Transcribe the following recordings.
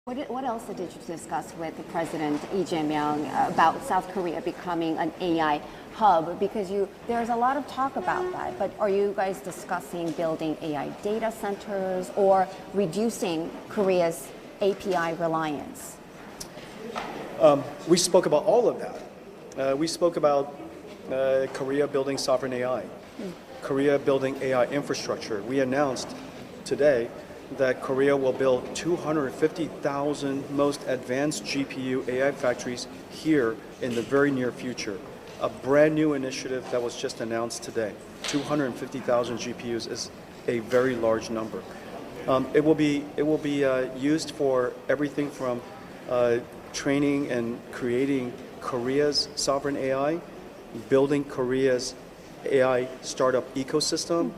What else did you discuss with President Lee Jae-myung about South Korea becoming an AI hub? Because there's a lot of talk about that, but are you guys discussing building AI data centers or reducing Korea's API reliance? We spoke about all of that. We spoke about Korea building sovereign AI, Korea building AI infrastructure. We announced today that Korea will build 250,000 most advanced GPU AI factories here in the very near future. A brand new initiative that was just announced today. 250,000 GPUs is a very large number. It will be used for everything from training and creating Korea's sovereign AI, building Korea's AI startup ecosystem,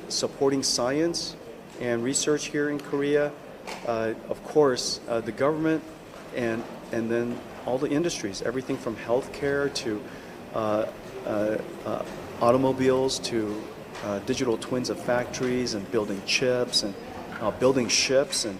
supporting science and research here in Korea, of course, the government, and then all the industries, everything from healthcare to automobiles to digital twins of factories and building chips and building ships, and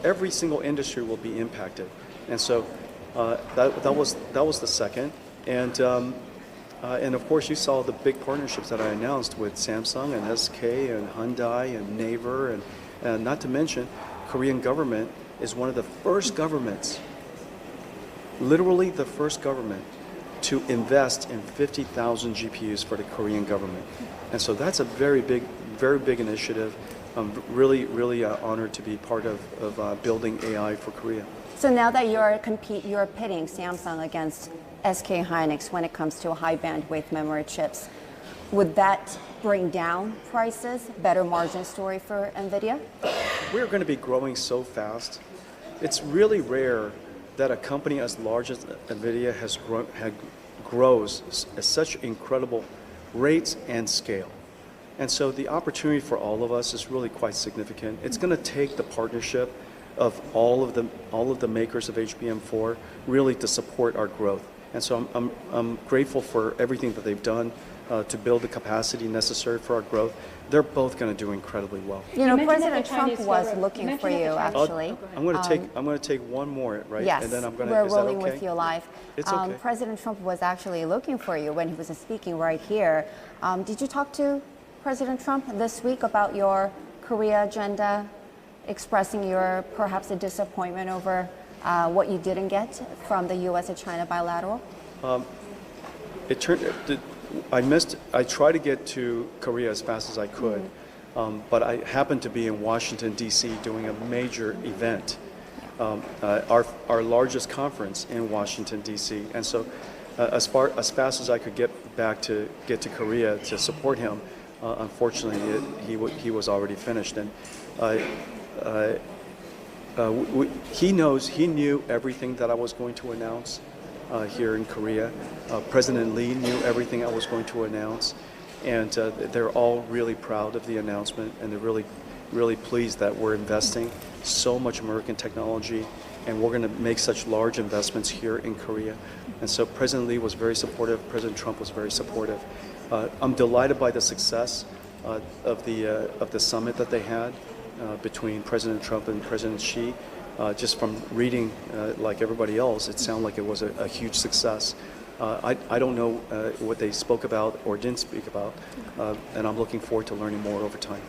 every single industry will be impacted. And so that was the second, and of course, you saw the big partnerships that I announced with Samsung and SK and Hyundai and Naver, and not to mention, Korean government is one of the first governments, literally the first government, to invest in 50,000 GPUs for the Korean government. And so that's a very big initiative. I'm really honored to be part of building AI for Korea. So now that you're pitting Samsung against SK Hynix when it comes to high bandwidth memory chips, would that bring down prices, better margin story for Nvidia? We're going to be growing so fast. It's really rare that a company as large as Nvidia grows at such incredible rates and scale. And so the opportunity for all of us is really quite significant. It's going to take the partnership of all of the makers of HBM4 really to support our growth. And so I'm grateful for everything that they've done to build the capacity necessary for our growth. They're both going to do incredibly well. President Trump was looking for you, actually. I'm going to take one more, right? Yes, and then I'm going to. We're is that rolling okay? with you live. It's okay. President Trump was actually looking for you when he was speaking right here. Did you talk to President Trump this week about your Korea agenda, expressing your perhaps a disappointment over what you didn't get from the U.S. and China bilateral? I tried to get to Korea as fast as I could, but I happened to be in Washington, D.C. doing a major event, our largest conference in Washington, D.C. And so as fast as I could get to Korea to support him, unfortunately, he was already finished. And he knew everything that I was going to announce here in Korea. President Lee knew everything I was going to announce, and they're all really proud of the announcement, and they're really pleased that we're investing so much American technology, and we're going to make such large investments here in Korea. And so President Lee was very supportive. President Trump was very supportive. I'm delighted by the success of the summit that they had between President Trump and President Xi. Just from reading, like everybody else, it sounded like it was a huge success. I don't know what they spoke about or didn't speak about, and I'm looking forward to learning more over time.